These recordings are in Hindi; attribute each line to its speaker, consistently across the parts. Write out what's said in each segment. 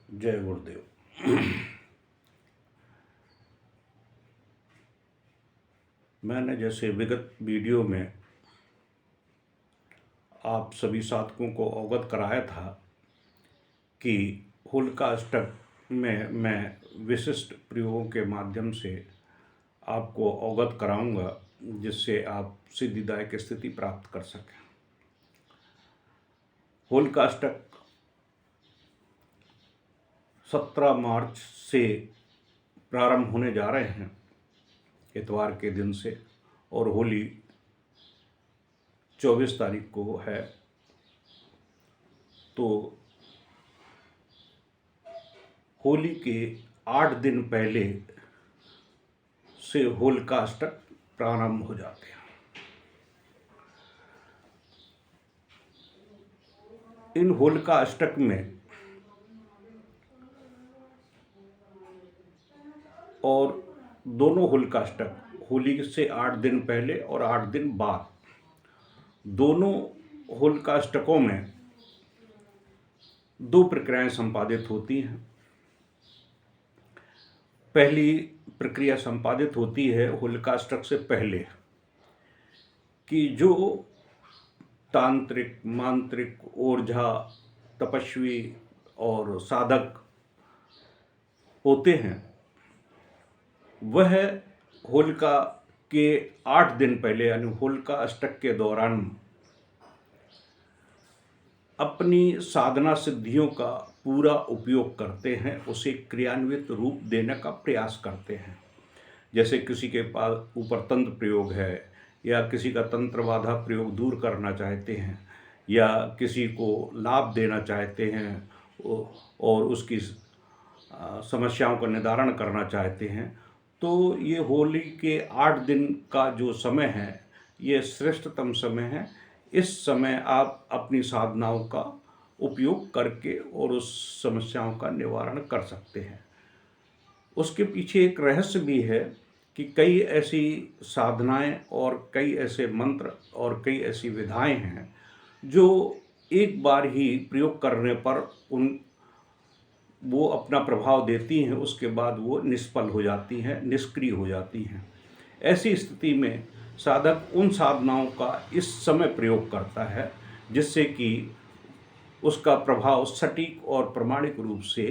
Speaker 1: जय गुरुदेव। मैंने जैसे विगत वीडियो में आप सभी साधकों को अवगत कराया था कि होलिका अष्टक में मैं विशिष्ट प्रयोगों के माध्यम से आपको अवगत कराऊंगा, जिससे आप सिद्धिदायक स्थिति प्राप्त कर सकें। होलिका अष्टक 17 मार्च से प्रारंभ होने जा रहे हैं, इतवार के दिन से, और होली 24 तारीख को है। तो होली के 8 दिन पहले से होलिका अष्टक प्रारंभ हो जाते हैं। इन होलिका अष्टक में और दोनों होलिका अष्टक, होली से 8 दिन पहले और 8 दिन बाद, दोनों होलिका अष्टकों में 2 प्रक्रियाएं संपादित होती हैं। पहली प्रक्रिया संपादित होती है होलिका अष्टक से पहले, कि जो तांत्रिक, मांत्रिक, ओझा, तपस्वी और साधक होते हैं, वह होलिका के 8 दिन पहले यानी होलिका अष्टक के दौरान अपनी साधना सिद्धियों का पूरा उपयोग करते हैं, उसे क्रियान्वित रूप देने का प्रयास करते हैं। जैसे किसी के पास ऊपर तंत्र प्रयोग है, या किसी का तंत्र बाधा प्रयोग दूर करना चाहते हैं, या किसी को लाभ देना चाहते हैं और उसकी समस्याओं का निवारण करना चाहते हैं, तो ये होली के 8 दिन का जो समय है, ये श्रेष्ठतम समय है। इस समय आप अपनी साधनाओं का उपयोग करके और उस समस्याओं का निवारण कर सकते हैं। उसके पीछे एक रहस्य भी है कि कई ऐसी साधनाएं और कई ऐसे मंत्र और कई ऐसी विधाएं हैं जो एक बार ही प्रयोग करने पर वो अपना प्रभाव देती हैं, उसके बाद वो निष्फल हो जाती हैं, निष्क्रिय हो जाती हैं। ऐसी स्थिति में साधक उन साधनाओं का इस समय प्रयोग करता है जिससे कि उसका प्रभाव सटीक और प्रमाणिक रूप से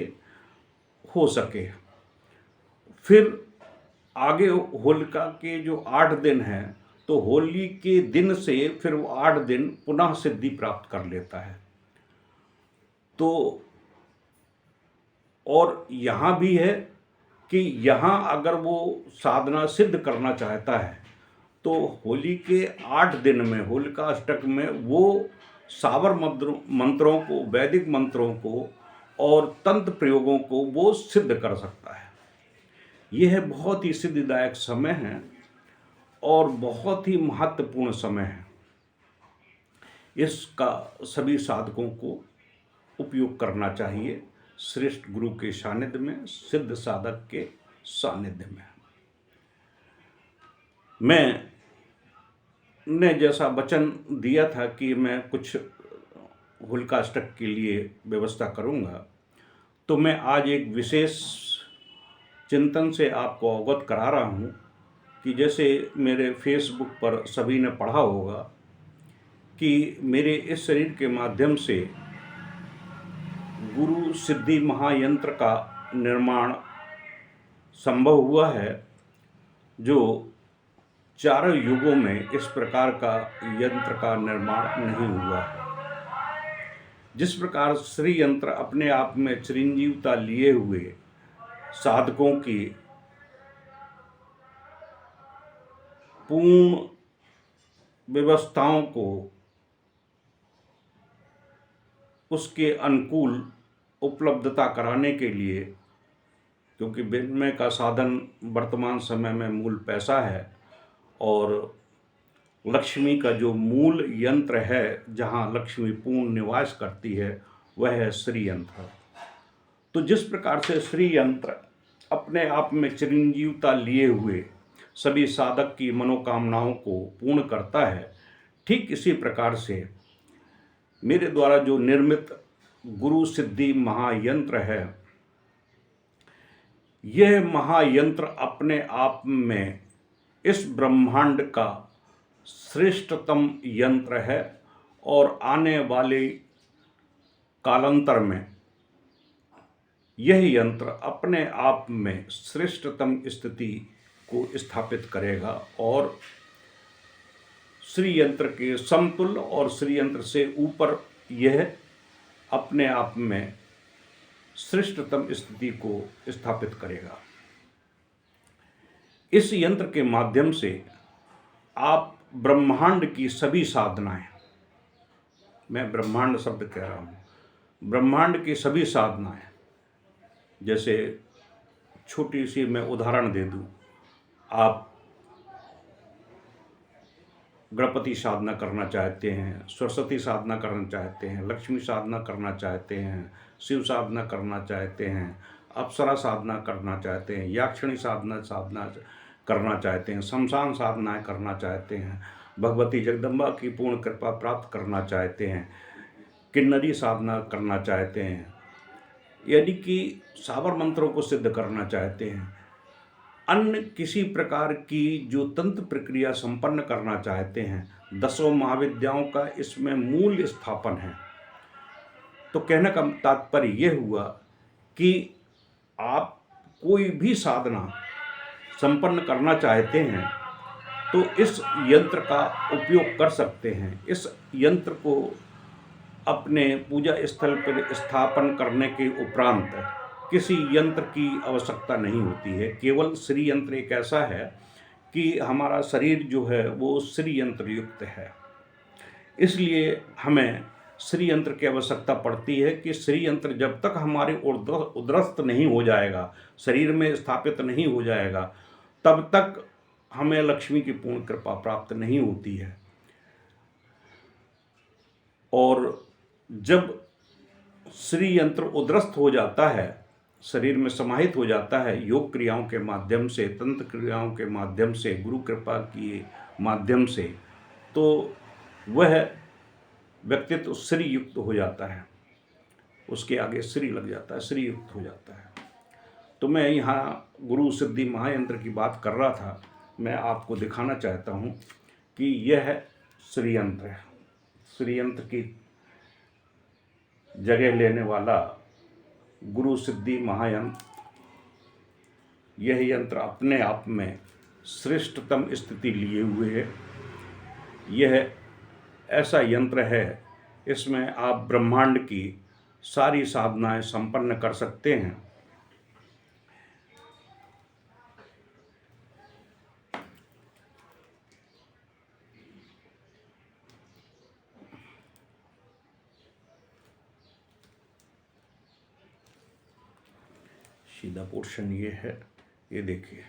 Speaker 1: हो सके। फिर आगे होलिका के जो 8 दिन हैं, तो होली के दिन से फिर वो 8 दिन पुनः सिद्धि प्राप्त कर लेता है। तो और यहाँ भी है कि यहाँ अगर वो साधना सिद्ध करना चाहता है, तो होली के 8 दिन में, होलिका अष्टक में, वो सावर मंत्रों को, वैदिक मंत्रों को और तंत्र प्रयोगों को वो सिद्ध कर सकता है। यह बहुत ही सिद्धिदायक समय है और बहुत ही महत्वपूर्ण समय है। इसका सभी साधकों को उपयोग करना चाहिए, श्रेष्ठ गुरु के सानिध्य में, सिद्ध साधक के सानिध्य में। मैंने जैसा वचन दिया था कि मैं कुछ होलिका अष्टक के लिए व्यवस्था करूंगा, तो मैं आज एक विशेष चिंतन से आपको अवगत करा रहा हूं कि जैसे मेरे फेसबुक पर सभी ने पढ़ा होगा कि मेरे इस शरीर के माध्यम से गुरु सिद्धि महायंत्र का निर्माण संभव हुआ है, जो चारों युगों में इस प्रकार का यंत्र का निर्माण नहीं हुआ है। जिस प्रकार श्री यंत्र अपने आप में चिरंजीवता लिए हुए साधकों की पूर्ण व्यवस्थाओं को उसके अनुकूल उपलब्धता कराने के लिए, क्योंकि विनिमय का साधन वर्तमान समय में मूल पैसा है, और लक्ष्मी का जो मूल यंत्र है, जहाँ लक्ष्मी पूर्ण निवास करती है, वह है श्री यंत्र। तो जिस प्रकार से श्री यंत्र अपने आप में चिरंजीवता लिए हुए सभी साधक की मनोकामनाओं को पूर्ण करता है, ठीक इसी प्रकार से मेरे द्वारा जो निर्मित गुरु सिद्धि महायंत्र है, यह महायंत्र अपने आप में इस ब्रह्मांड का श्रेष्ठतम यंत्र है और आने वाले कालांतर में यह यंत्र अपने आप में श्रेष्ठतम स्थिति को स्थापित करेगा और श्री यंत्र के समतुल्य और श्री यंत्र से ऊपर यह अपने आप में श्रेष्ठतम स्थिति को स्थापित करेगा। इस यंत्र के माध्यम से आप ब्रह्मांड की सभी साधनाएं, मैं ब्रह्मांड शब्द कह रहा हूँ, ब्रह्मांड की सभी साधनाएं, जैसे छोटी सी मैं उदाहरण दे दूँ, आप गणपति साधना करना चाहते हैं, सरस्वती साधना करना चाहते हैं, लक्ष्मी साधना करना चाहते हैं, शिव साधना करना चाहते हैं, अप्सरा साधना करना चाहते हैं, याक्षिणी साधना करना चाहते हैं, शमशान साधनाएं करना चाहते हैं, भगवती जगदम्बा की पूर्ण कृपा प्राप्त करना चाहते हैं, किन्नरी साधना करना चाहते हैं, यानी कि साबर मंत्रों को सिद्ध करना चाहते हैं, अन्य किसी प्रकार की जो तंत्र प्रक्रिया संपन्न करना चाहते हैं, 10 महाविद्याओं का इसमें मूल स्थापन है। तो कहने का तात्पर्य यह हुआ कि आप कोई भी साधना संपन्न करना चाहते हैं तो इस यंत्र का उपयोग कर सकते हैं। इस यंत्र को अपने पूजा स्थल पर स्थापन करने के उपरांत किसी यंत्र की आवश्यकता नहीं होती है। केवल श्री यंत्र एक ऐसा है कि हमारा शरीर जो है वो श्री यंत्र युक्त है, इसलिए हमें श्री यंत्र की आवश्यकता पड़ती है कि श्री यंत्र जब तक हमारे उदरस्त नहीं हो जाएगा, शरीर में स्थापित नहीं हो जाएगा, तब तक हमें लक्ष्मी की पूर्ण कृपा प्राप्त नहीं होती है। और जब श्री यंत्र उदरस्त हो जाता है, शरीर में समाहित हो जाता है, योग क्रियाओं के माध्यम से, तंत्र क्रियाओं के माध्यम से, गुरु कृपा के माध्यम से, तो वह व्यक्तित्व श्री युक्त हो जाता है, उसके आगे श्री लग जाता है, श्री युक्त हो जाता है। तो मैं यहाँ गुरु सिद्धि महायंत्र की बात कर रहा था, मैं आपको दिखाना चाहता हूँ कि यह श्री यंत्र है। श्री यंत्र की जगह लेने वाला गुरु सिद्धि महायंत्र, यह यंत्र अपने आप में श्रेष्ठतम स्थिति लिए हुए है। यह ऐसा यंत्र है, इसमें आप ब्रह्मांड की सारी साधनाएं संपन्न कर सकते हैं। सीधा पोर्शन ये है, ये देखिए,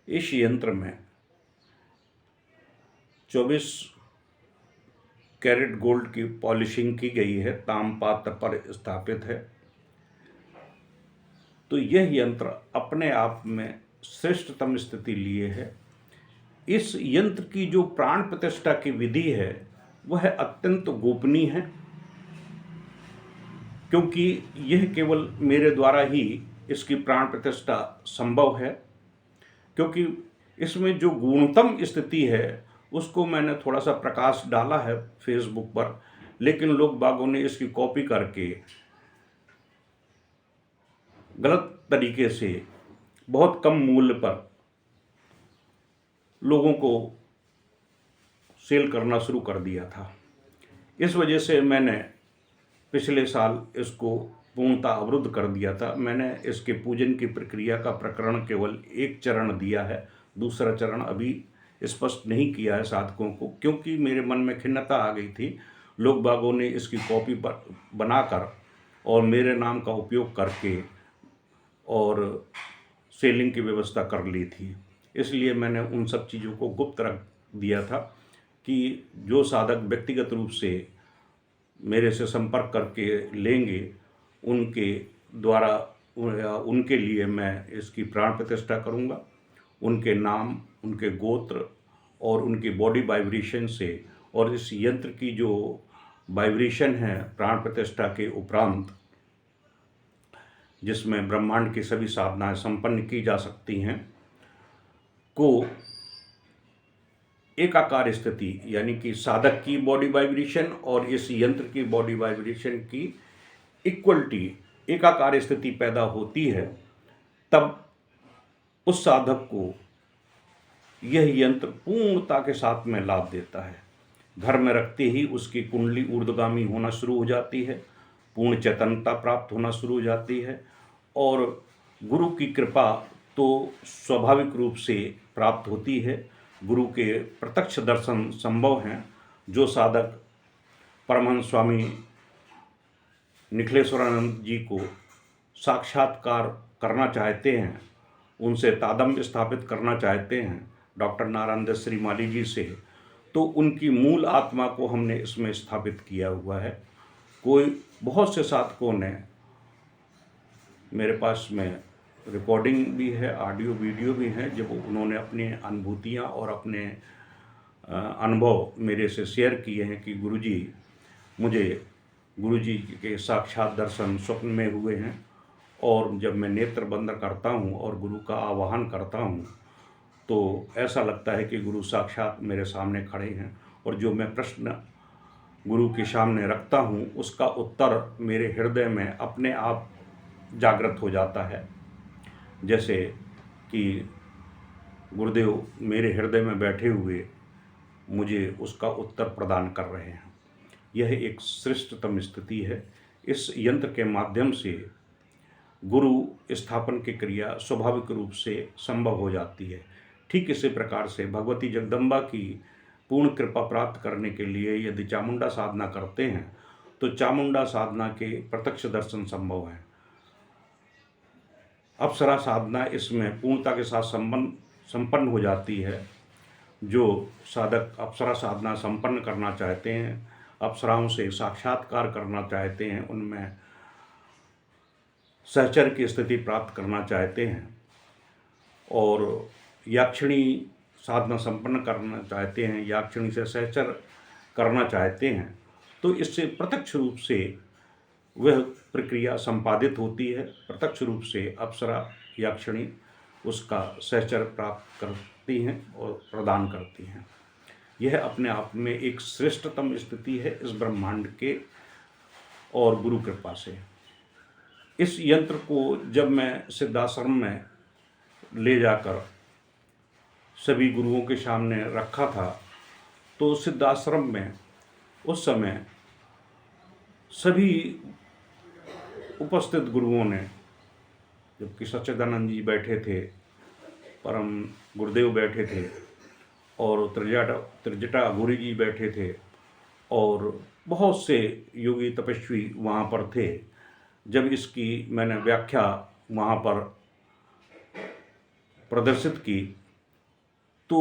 Speaker 1: इस यंत्र में 24 कैरेट गोल्ड की पॉलिशिंग की गई है, ताम पात्र पर स्थापित है। तो यह यंत्र अपने आप में श्रेष्ठतम स्थिति लिए है। इस यंत्र की जो प्राण प्रतिष्ठा की विधि है वह अत्यंत गोपनीय है, क्योंकि यह केवल मेरे द्वारा ही इसकी प्राण प्रतिष्ठा संभव है। क्योंकि इसमें जो गुणतम स्थिति है उसको मैंने थोड़ा सा प्रकाश डाला है फेसबुक पर, लेकिन लोग बागों ने इसकी कॉपी करके गलत तरीके से बहुत कम मूल्य पर लोगों को सेल करना शुरू कर दिया था। इस वजह से मैंने पिछले साल इसको पूर्णतः अवरुद्ध कर दिया था। मैंने इसके पूजन की प्रक्रिया का प्रकरण केवल एक चरण दिया है, दूसरा चरण अभी स्पष्ट नहीं किया है साधकों को, क्योंकि मेरे मन में खिन्नता आ गई थी। लोग बागों ने इसकी कॉपी बनाकर और मेरे नाम का उपयोग करके और सेलिंग की व्यवस्था कर ली थी। इसलिए मैंने उन सब चीज़ों को गुप्त रख दिया था कि जो साधक व्यक्तिगत रूप से मेरे से संपर्क करके लेंगे, उनके द्वारा उनके लिए मैं इसकी प्राण प्रतिष्ठा करूंगा। उनके नाम, उनके गोत्र और उनकी बॉडी वाइब्रेशन से और इस यंत्र की जो वाइब्रेशन है प्राण प्रतिष्ठा के उपरांत, जिसमें ब्रह्मांड की सभी साधनाएं संपन्न की जा सकती हैं, को एकाकार स्थिति यानी कि साधक की बॉडी वाइब्रेशन और इस यंत्र की बॉडी वाइब्रेशन की इक्वलिटी, एकाकार स्थिति पैदा होती है, तब उस साधक को यह यंत्र पूर्णता के साथ में लाभ देता है। घर में रखते ही उसकी कुंडली ऊर्ध्वगामी होना शुरू हो जाती है, पूर्ण चैतन्यता प्राप्त होना शुरू हो जाती है, और गुरु की कृपा तो स्वाभाविक रूप से प्राप्त होती है। गुरु के प्रत्यक्ष दर्शन संभव हैं। जो साधक परमहंस स्वामी निखिलेश्वरानंद जी को साक्षात्कार करना चाहते हैं, उनसे तादात्म्य स्थापित करना चाहते हैं डॉक्टर नारायण दत्त श्रीमाली जी से, तो उनकी मूल आत्मा को हमने इसमें स्थापित किया हुआ है। बहुत से साधकों ने, मेरे पास में रिकॉर्डिंग भी है, ऑडियो वीडियो भी है, जब उन्होंने अपनी अनुभूतियाँ और अपने अनुभव मेरे से शेयर किए हैं कि मुझे गुरुजी के साक्षात दर्शन स्वप्न में हुए हैं, और जब मैं नेत्र बंद करता हूँ और गुरु का आवाहन करता हूँ तो ऐसा लगता है कि गुरु साक्षात मेरे सामने खड़े हैं, और जो मैं प्रश्न गुरु के सामने रखता हूँ उसका उत्तर मेरे हृदय में अपने आप जागृत हो जाता है, जैसे कि गुरुदेव मेरे हृदय में बैठे हुए मुझे उसका उत्तर प्रदान कर रहे हैं। यह एक श्रेष्ठतम स्थिति है। इस यंत्र के माध्यम से गुरु स्थापन की क्रिया स्वाभाविक रूप से संभव हो जाती है। ठीक इसी प्रकार से भगवती जगदम्बा की पूर्ण कृपा प्राप्त करने के लिए यदि चामुंडा साधना करते हैं तो चामुंडा साधना के प्रत्यक्ष दर्शन संभव है। अप्सरा साधना इसमें पूर्णता के साथ संपन्न हो जाती है। जो साधक अप्सरा साधना संपन्न करना चाहते हैं, अप्सराओं से साक्षात्कार करना चाहते हैं, उनमें सहचर की स्थिति प्राप्त करना चाहते हैं, और याक्षिणी साधना संपन्न करना चाहते हैं, याक्षिणी से सहचर करना चाहते हैं, तो इससे प्रत्यक्ष रूप से वह प्रक्रिया संपादित होती है। प्रत्यक्ष रूप से अप्सरा याक्षिणी उसका सहचर प्राप्त करती हैं और प्रदान करती हैं। यह अपने आप में एक श्रेष्ठतम स्थिति है इस ब्रह्मांड के और गुरु कृपा से। इस यंत्र को जब मैं सिद्धाश्रम में ले जाकर सभी गुरुओं के सामने रखा था, तो सिद्धाश्रम में उस समय सभी उपस्थित गुरुओं ने, जबकि सच्चिदानंद जी बैठे थे, परम गुरुदेव बैठे थे, और त्रिजटा गुरु जी बैठे थे, और बहुत से योगी तपस्वी वहाँ पर थे। जब इसकी मैंने व्याख्या वहाँ पर प्रदर्शित की तो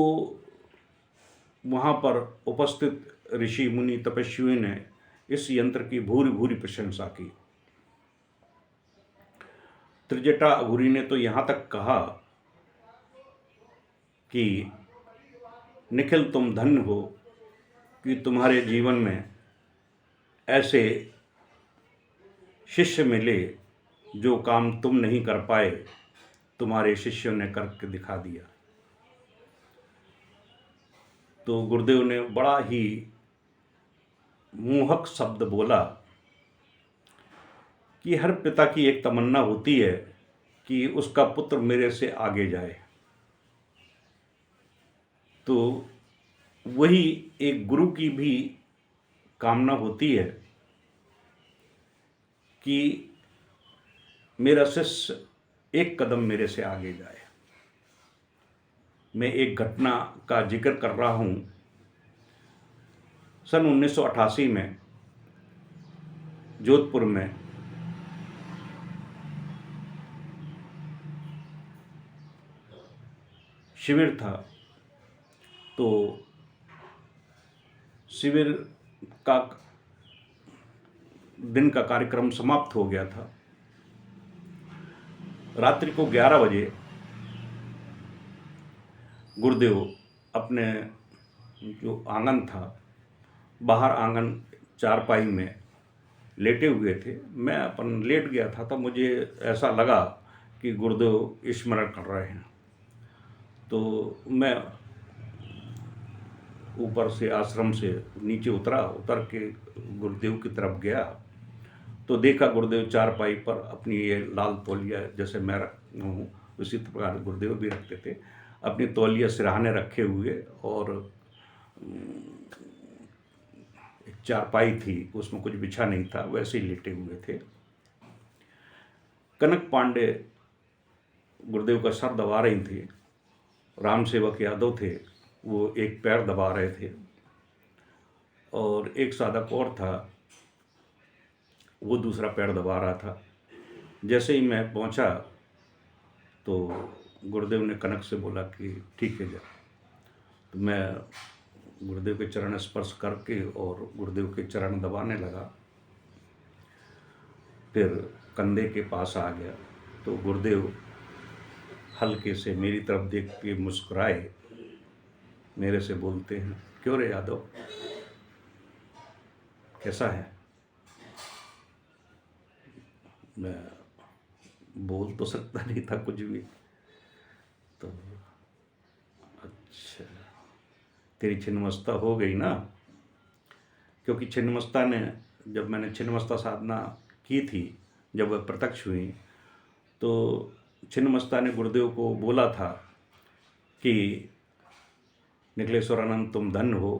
Speaker 1: वहाँ पर उपस्थित ऋषि मुनि तपस्वियों ने इस यंत्र की भूरी भूरी प्रशंसा की। त्रिजटा गुरु ने तो यहाँ तक कहा कि निखिल तुम धन्य हो कि तुम्हारे जीवन में ऐसे शिष्य मिले जो काम तुम नहीं कर पाए, तुम्हारे शिष्यों ने करके दिखा दिया। तो गुरुदेव ने बड़ा ही मोहक शब्द बोला कि हर पिता की एक तमन्ना होती है कि उसका पुत्र मेरे से आगे जाए। तो वही एक गुरु की भी कामना होती है कि मेरा शिष्य एक कदम मेरे से आगे जाए। मैं एक घटना का जिक्र कर रहा हूँ। सन 1988 में जोधपुर में शिविर था। तो शिविर का दिन का कार्यक्रम समाप्त हो गया था। रात्रि को 11 बजे गुरुदेव अपने जो आंगन था, बाहर आंगन चारपाई में लेटे हुए थे। मैं अपन लेट गया था, तब मुझे ऐसा लगा कि गुरुदेव स्मरण कर रहे हैं। तो मैं ऊपर से आश्रम से नीचे उतर के गुरुदेव की तरफ गया, तो देखा गुरुदेव चारपाई पर अपनी ये लाल तौलिया, जैसे मैं रखता हूँ उसी प्रकार गुरुदेव भी रखते थे, अपनी तौलिया सिरहाने रखे हुए, और एक चारपाई थी, उसमें कुछ बिछा नहीं था, वैसे ही लेटे हुए थे। कनक पांडे गुरुदेव का सर दबा रही थी, राम सेवक यादव थे, वो एक पैर दबा रहे थे, और एक साधक और था, वो दूसरा पैर दबा रहा था। जैसे ही मैं पहुंचा तो गुरुदेव ने कनक से बोला कि ठीक है जा। तो मैं गुरुदेव के चरण स्पर्श करके और गुरुदेव के चरण दबाने लगा। फिर कंधे के पास आ गया तो गुरुदेव हल्के से मेरी तरफ देख के मुस्कुराए, मेरे से बोलते हैं, क्यों रे यादव, कैसा है? मैं बोल तो सकता नहीं था कुछ भी। तो अच्छा, तेरी छिन्नमस्ता हो गई ना? क्योंकि छिन्नमस्ता ने, जब मैंने छिन्नमस्ता साधना की थी, जब वह प्रत्यक्ष हुई, तो छिन्नमस्ता ने गुरुदेव को बोला था कि निखिलेश्वरानंद तुम धन्य हो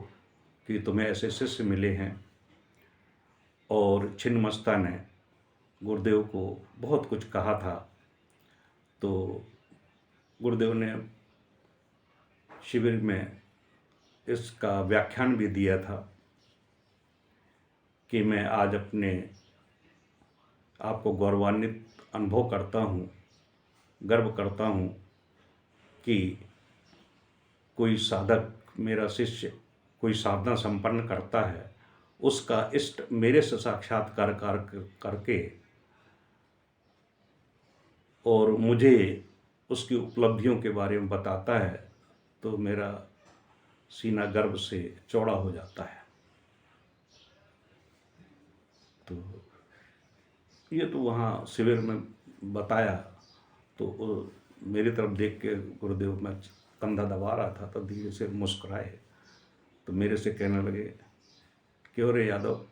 Speaker 1: कि तुम्हें ऐसे शिष्य मिले हैं। और छिन्नमस्ता ने गुरुदेव को बहुत कुछ कहा था। तो गुरुदेव ने शिविर में इसका व्याख्यान भी दिया था कि मैं आज अपने आपको गौरवान्वित अनुभव करता हूँ, गर्व करता हूँ कि कोई साधक, मेरा शिष्य कोई साधना संपन्न करता है, उसका इष्ट मेरे से साक्षात्कार करके और मुझे उसकी उपलब्धियों के बारे में बताता है, तो मेरा सीना गर्व से चौड़ा हो जाता है। तो ये तो वहाँ शिविर में बताया, तो मेरी तरफ देख के गुरुदेव, मैं कंधा दबा रहा था, तो धीरे से मुस्कुराए, तो मेरे से कहने लगे, क्यों रे यादव,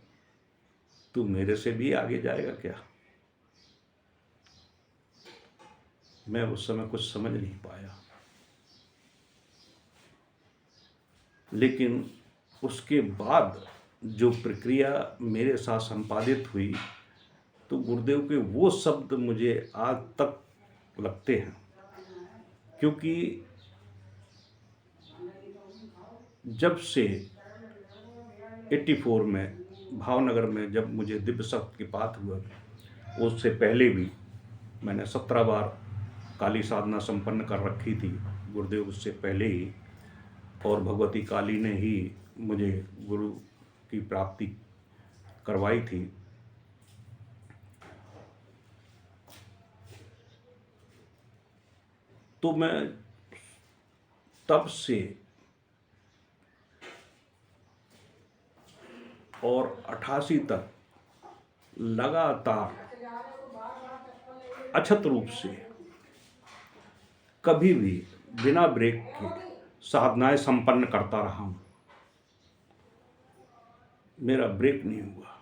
Speaker 1: तू मेरे से भी आगे जाएगा क्या? मैं उस समय कुछ समझ नहीं पाया, लेकिन उसके बाद जो प्रक्रिया मेरे साथ संपादित हुई, तो गुरुदेव के वो शब्द मुझे आज तक लगते हैं। क्योंकि जब से 84 में भावनगर में जब मुझे दिव्य शक्तिपात हुआ, उससे पहले भी मैंने 17 बार काली साधना संपन्न कर रखी थी, गुरुदेव उससे पहले ही, और भगवती काली ने ही मुझे गुरु की प्राप्ति करवाई थी। तो मैं तब से और 88 तक लगातार अछत रूप से कभी भी बिना ब्रेक के साधनाएं संपन्न करता रहा हूँ। मेरा ब्रेक नहीं हुआ।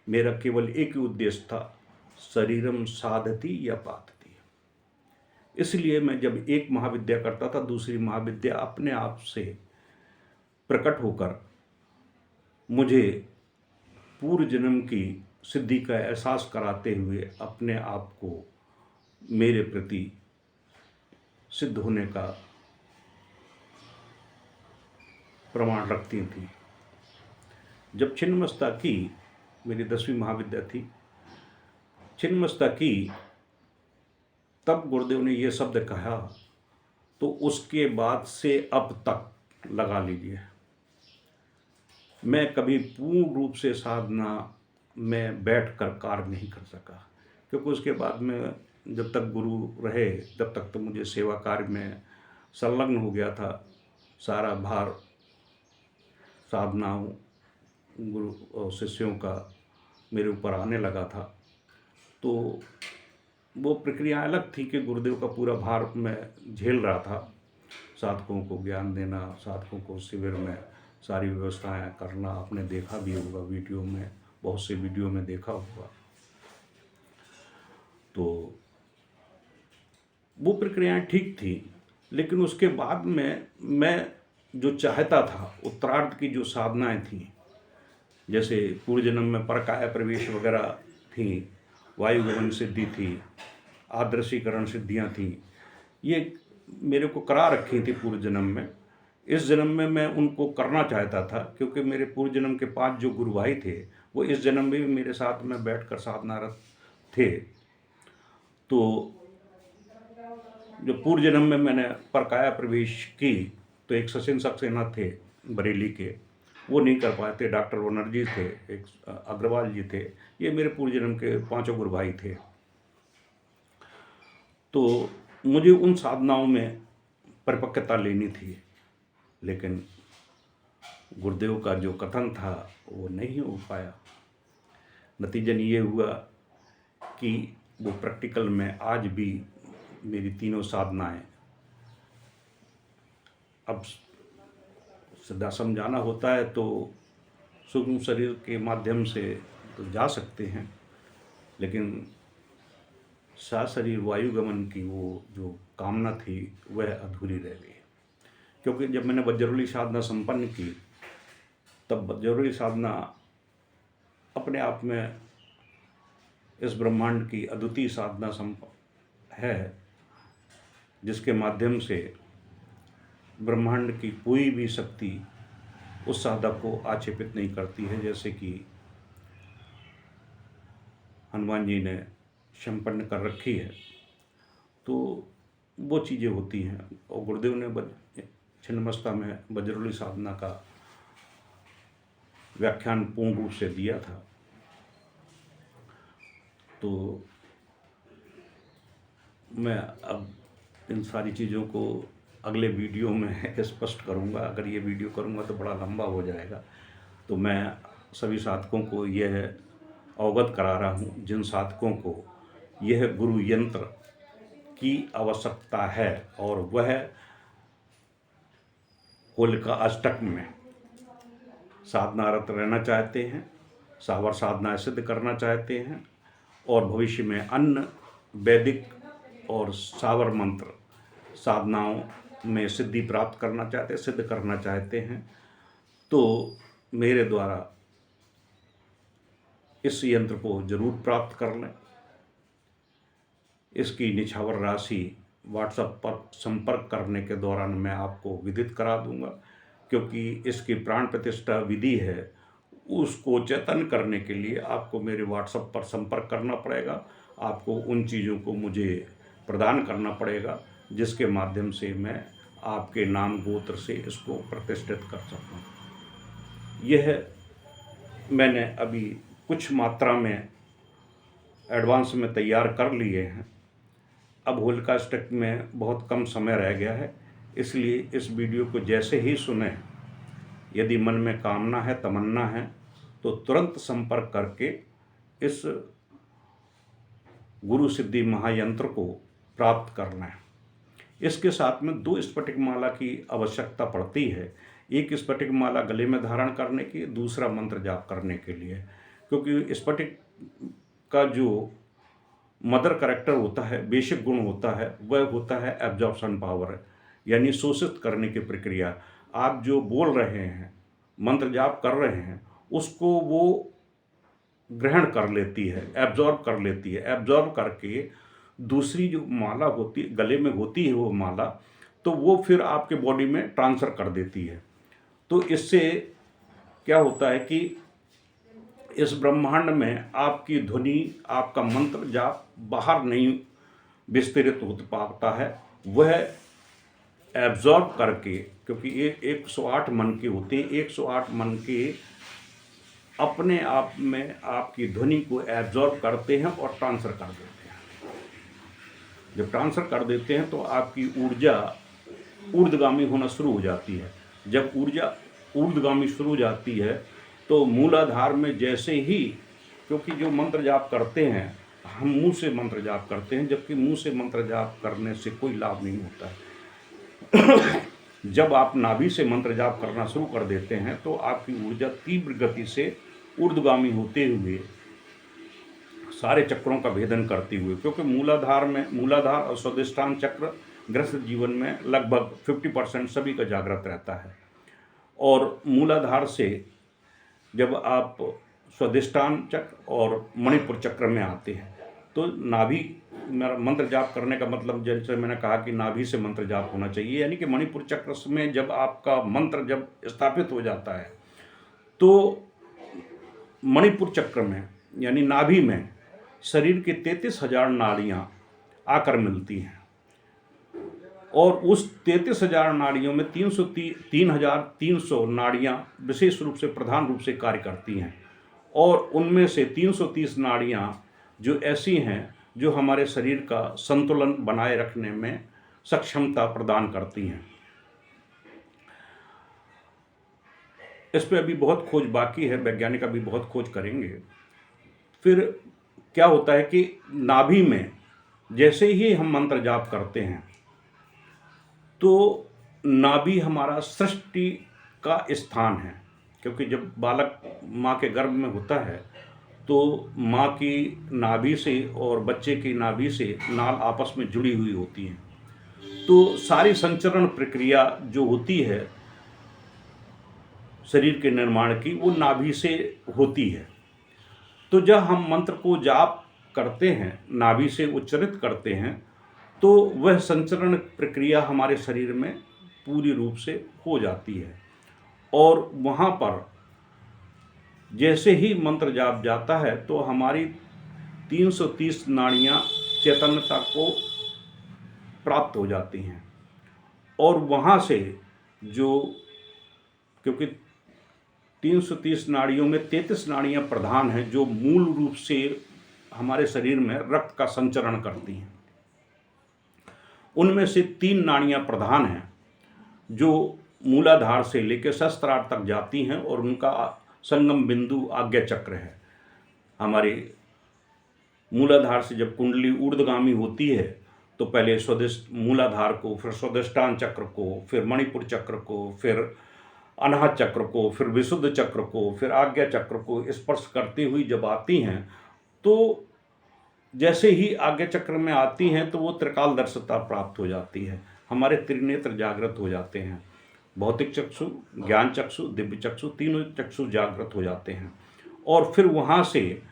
Speaker 1: मेरा केवल एक ही उद्देश्य था, शरीरम साधति या पातति। इसलिए मैं जब एक महाविद्या करता था, दूसरी महाविद्या अपने आप से प्रकट होकर मुझे पूर्व जन्म की सिद्धि का एहसास कराते हुए अपने आप को मेरे प्रति सिद्ध होने का प्रमाण रखती थी। जब छिन्नमस्ता की, मेरी 10वीं महाविद्या थी, छिन्नमस्ता की, तब गुरुदेव ने ये शब्द कहा, तो उसके बाद से अब तक लगा लीजिए, मैं कभी पूर्ण रूप से साधना में बैठकर कार्य नहीं कर सका। क्योंकि उसके बाद में जब तक गुरु रहे, तब तक तो मुझे सेवा कार्य में संलग्न हो गया था। सारा भार साधनाओं गुरु और शिष्यों का मेरे ऊपर आने लगा था। तो वो प्रक्रिया अलग थी कि गुरुदेव का पूरा भार मैं झेल रहा था। साधकों को ज्ञान देना, साधकों को शिविर में सारी व्यवस्थाएं करना, आपने देखा भी होगा वीडियो में, बहुत से वीडियो में देखा होगा। तो वो प्रक्रियाएं ठीक थी, लेकिन उसके बाद में मैं जो चाहता था, उत्तरार्ध की जो साधनाएं थी, जैसे पूर्व जन्म में परकाया प्रवेश वगैरह थी, वायुगमन सिद्धि थी, आदर्शीकरण सिद्धियां थी, ये मेरे को करा रखी थी पूर्व जन्म में। इस जन्म में मैं उनको करना चाहता था, क्योंकि मेरे पूर्व जन्म के 5 जो गुरु भाई थे वो इस जन्म में भी मेरे साथ में बैठकर साधनारत थे। तो जो पूर्व जन्म में मैंने परकाया प्रवेश की, तो एक सचिन सक्सेना थे बरेली के, वो नहीं कर पाए थे। डॉक्टर बनर्जी थे, एक अग्रवाल जी थे, ये मेरे पूर्व जन्म के 5 गुरु भाई थे। तो मुझे उन साधनाओं में परिपक्वता लेनी थी, लेकिन गुरुदेव का जो कथन था वो नहीं हो पाया। नतीजन ये हुआ कि वो प्रैक्टिकल में आज भी मेरी तीनों साधनाएं, अब सीधा समझाना होता है तो सूक्ष्म शरीर के माध्यम से तो जा सकते हैं, लेकिन सशरीर वायुगमन की वो जो कामना थी वह अधूरी रह गई। क्योंकि जब मैंने वज्रौली साधना संपन्न की, तब वज्रौली साधना अपने आप में इस ब्रह्मांड की अद्वितीय साधना है, जिसके माध्यम से ब्रह्मांड की कोई भी शक्ति उस साधक को आक्षेपित नहीं करती है। जैसे कि हनुमान जी ने संपन्न कर रखी है, तो वो चीज़ें होती हैं। और गुरुदेव ने छिन्नमस्ता में वज्रौली साधना का व्याख्यान पूर्ण रूप से दिया था। तो मैं अब इन सारी चीज़ों को अगले वीडियो में स्पष्ट करूंगा। अगर ये वीडियो करूंगा तो बड़ा लंबा हो जाएगा। तो मैं सभी साधकों को यह अवगत करा रहा हूँ, जिन साधकों को यह गुरु यंत्र की आवश्यकता है और वह होलिका अष्टक में साधनारत रहना चाहते हैं, सावर साधना सिद्ध करना चाहते हैं, और भविष्य में अन्य वैदिक और सावर मंत्र साधनाओं में सिद्धि प्राप्त करना चाहते हैं, सिद्ध करना चाहते हैं, तो मेरे द्वारा इस यंत्र को जरूर प्राप्त कर लें। इसकी निछावर राशि व्हाट्सएप पर संपर्क करने के दौरान मैं आपको विदित करा दूंगा, क्योंकि इसकी प्राण प्रतिष्ठा विधि है, उसको चेतन करने के लिए आपको मेरे व्हाट्सएप पर संपर्क करना पड़ेगा। आपको उन चीज़ों को मुझे प्रदान करना पड़ेगा, जिसके माध्यम से मैं आपके नाम गोत्र से इसको प्रतिष्ठित कर सकूं। यह मैंने अभी कुछ मात्रा में एडवांस में तैयार कर लिए हैं। अब होलिका अष्टक में बहुत कम समय रह गया है, इसलिए इस वीडियो को जैसे ही सुने, यदि मन में कामना है, तमन्ना है, तो तुरंत संपर्क करके इस गुरु सिद्धि महायंत्र को प्राप्त करना है। इसके साथ में 2 स्फटिक माला की आवश्यकता पड़ती है। एक स्फटिक माला गले में धारण करने की, दूसरा मंत्र जाप करने के लिए, क्योंकि स्फटिक का जो मदर कैरेक्टर होता है, बेसिक गुण होता है, वह होता है एब्जॉर्प्शन पावर, यानी शोषित करने की प्रक्रिया। आप जो बोल रहे हैं, मंत्र जाप कर रहे हैं, उसको वो ग्रहण कर लेती है, एब्जॉर्ब कर लेती है। एब्जॉर्ब करके दूसरी जो माला होती, गले में होती है वो माला, तो वो फिर आपके बॉडी में ट्रांसफर कर देती है। तो इससे क्या होता है कि इस ब्रह्मांड में आपकी ध्वनि, आपका मंत्र जाप बाहर नहीं विस्तृत हो पाता है, वह एब्जॉर्ब करके, क्योंकि ये 108 मन के होते हैं, 108 मन के अपने आप में आपकी ध्वनि को एब्जॉर्ब करते हैं और ट्रांसफर कर देते हैं। जब ट्रांसफर कर देते हैं तो आपकी ऊर्जा ऊर्ध्वगामी होना शुरू हो जाती है। जब ऊर्जा ऊर्ध्वगामी शुरू हो जाती है तो मूलाधार में जैसे ही, क्योंकि जो मंत्र जाप करते हैं हम मुंह से मंत्र जाप करते हैं, जबकि मुंह से मंत्र जाप करने से कोई लाभ नहीं होता है। जब आप नाभि से मंत्र जाप करना शुरू कर देते हैं तो आपकी ऊर्जा तीव्र गति से ऊर्ध्वगामी होते हुए सारे चक्रों का भेदन करती हुई, क्योंकि मूलाधार और स्वादिष्ठान चक्र गृहस्थ जीवन में लगभग 50% सभी का जागृत रहता है। और मूलाधार से जब आप स्वादिष्ठान चक्र और मणिपुर चक्र में आते हैं तो नाभि मंत्र जाप करने का मतलब, जैसे मैंने कहा कि नाभि से मंत्र जाप होना चाहिए, यानी कि मणिपुर चक्र में जब आपका मंत्र जब स्थापित हो जाता है तो मणिपुर चक्र में यानी नाभि में शरीर के 33,000 नाड़ियाँ आकर मिलती हैं और उस 33,000 नाड़ियों में 3,300 नाड़ियाँ विशेष रूप से प्रधान रूप से कार्य करती हैं और उनमें से 330 नाड़ियाँ जो ऐसी हैं जो हमारे शरीर का संतुलन बनाए रखने में सक्षमता प्रदान करती हैं। इस पर अभी बहुत खोज बाकी है, वैज्ञानिक अभी बहुत खोज करेंगे। फिर क्या होता है कि नाभि में जैसे ही हम मंत्र जाप करते हैं तो नाभि हमारा सृष्टि का स्थान है, क्योंकि जब बालक माँ के गर्भ में होता है तो माँ की नाभि से और बच्चे की नाभि से नाल आपस में जुड़ी हुई होती हैं, तो सारी संचरण प्रक्रिया जो होती है शरीर के निर्माण की वो नाभि से होती है। तो जब हम मंत्र को जाप करते हैं, नाभि से उच्चारित करते हैं, तो वह संचरण प्रक्रिया हमारे शरीर में पूरी रूप से हो जाती है और वहाँ पर जैसे ही मंत्र जाप जाता है तो हमारी 330 नाड़ियाँ चैतन्यता को प्राप्त हो जाती हैं और वहाँ से जो, क्योंकि 330 नाड़ियों में 33 नाड़ियाँ प्रधान हैं जो मूल रूप से हमारे शरीर में रक्त का संचरण करती हैं, उनमें से 3 नाड़ियाँ प्रधान हैं जो मूलाधार से लेकर सहस्त्रार तक जाती हैं और उनका संगम बिंदु आज्ञा चक्र है। हमारे मूलाधार से जब कुंडली ऊर्ध्वगामी होती है तो पहले मूलाधार को, फिर स्वादिष्ठान चक्र को, फिर मणिपुर चक्र को, फिर अनाहत चक्र को, फिर विशुद्ध चक्र को, फिर आज्ञा चक्र को स्पर्श करती हुई जब आती हैं तो जैसे ही आज्ञा चक्र में आती हैं तो वो त्रिकालदर्शिता प्राप्त हो जाती है, हमारे त्रिनेत्र जागृत हो जाते हैं, भौतिक चक्षु, ज्ञान चक्षु, दिव्य चक्षु, तीनों चक्षु जागृत हो जाते हैं और फिर वहाँ से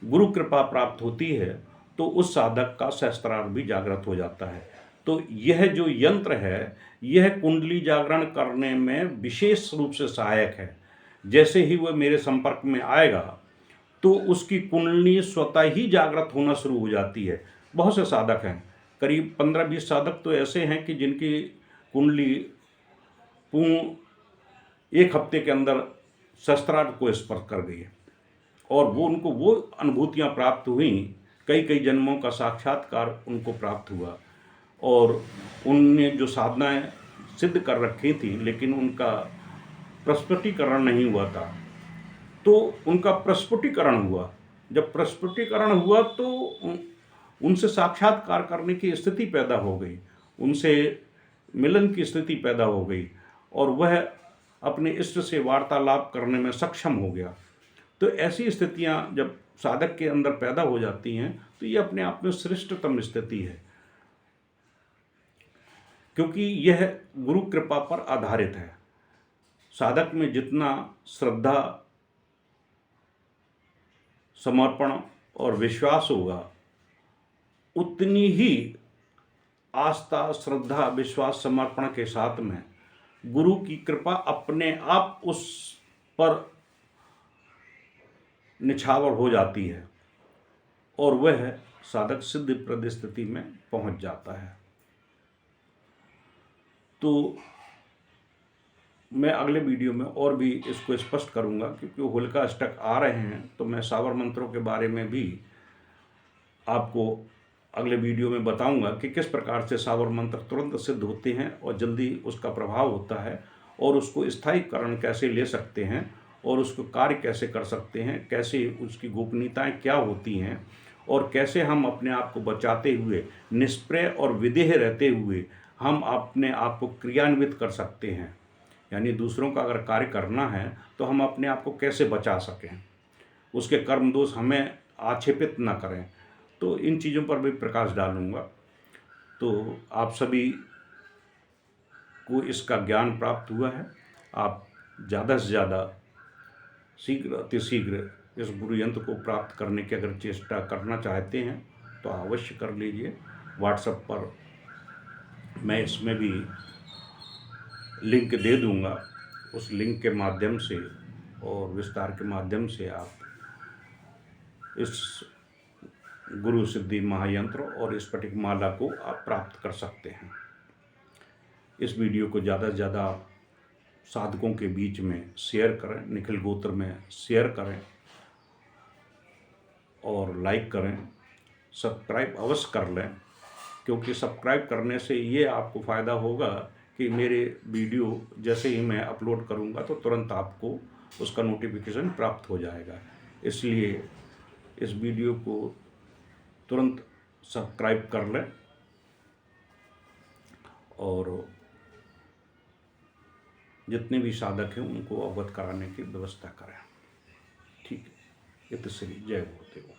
Speaker 1: गुरु कृपा प्राप्त होती है तो उस साधक का सहस्त्रार भी जागृत हो जाता है। तो यह जो यंत्र है यह कुंडली जागरण करने में विशेष रूप से सहायक है। जैसे ही वह मेरे संपर्क में आएगा तो उसकी कुंडली स्वतः ही जागृत होना शुरू हो जाती है। बहुत से साधक हैं, करीब 15-20 साधक तो ऐसे हैं कि जिनकी कुंडली पूर्ण 1 हफ्ते के अंदर सहस्त्रार को स्पर्श कर गई है और वो उनको वो अनुभूतियाँ प्राप्त हुई, कई जन्मों का साक्षात्कार उनको प्राप्त हुआ और उनने जो साधनाएं सिद्ध कर रखी थी लेकिन उनका प्रस्फुटीकरण नहीं हुआ था, तो उनका प्रस्फुटीकरण हुआ। जब प्रस्फुटीकरण हुआ तो उनसे साक्षात्कार करने की स्थिति पैदा हो गई, उनसे मिलन की स्थिति पैदा हो गई और वह अपने इष्ट से वार्तालाप करने में सक्षम हो गया। तो ऐसी स्थितियां जब साधक के अंदर पैदा हो जाती हैं तो ये अपने आप में श्रेष्ठतम स्थिति है, क्योंकि यह गुरु कृपा पर आधारित है। साधक में जितना श्रद्धा, समर्पण और विश्वास होगा उतनी ही आस्था, श्रद्धा, विश्वास, समर्पण के साथ में गुरु की कृपा अपने आप उस पर निछावर हो जाती है और वह साधक सिद्ध प्रद स्थिति में पहुंच जाता है। तो मैं अगले वीडियो में और भी इसको स्पष्ट करूंगा, क्योंकि होलिका अष्टक आ रहे हैं तो मैं सावर मंत्रों के बारे में भी आपको अगले वीडियो में बताऊंगा कि किस प्रकार से सावर मंत्र तुरंत सिद्ध होते हैं और जल्दी उसका प्रभाव होता है और उसको स्थायीकरण कैसे ले सकते हैं और उसको कार्य कैसे कर सकते हैं, कैसे उसकी गोपनीयताएं क्या होती हैं, और कैसे हम अपने आप को बचाते हुए निष्प्रय और विदेह रहते हुए हम अपने आप को क्रियान्वित कर सकते हैं। यानी दूसरों का अगर कार्य करना है तो हम अपने आप को कैसे बचा सकें, उसके कर्म दोष हमें आक्षेपित ना करें। तो इन चीज़ों पर भी प्रकाश डालूंगा। तो आप सभी को इसका ज्ञान प्राप्त हुआ है। आप ज़्यादा से ज़्यादा शीघ्र अतिशीघ्र इस गुरु यंत्र को प्राप्त करने की अगर चेष्टा करना चाहते हैं तो अवश्य कर लीजिए। व्हाट्सएप पर मैं इसमें भी लिंक दे दूंगा। उस लिंक के माध्यम से और विस्तार के माध्यम से आप इस गुरु सिद्धि महायंत्र और स्फटिक माला को आप प्राप्त कर सकते हैं। इस वीडियो को ज़्यादा से ज़्यादा आप साधकों के बीच में शेयर करें, निखिल गोत्र में शेयर करें और लाइक करें। सब्सक्राइब अवश्य कर लें, क्योंकि सब्सक्राइब करने से ये आपको फ़ायदा होगा कि मेरे वीडियो जैसे ही मैं अपलोड करूँगा तो तुरंत आपको उसका नोटिफिकेशन प्राप्त हो जाएगा। इसलिए इस वीडियो को तुरंत सब्सक्राइब कर लें और जितने भी साधक हैं उनको अवगत कराने की व्यवस्था करें। ठीक है। इतने जय गुरुदेव।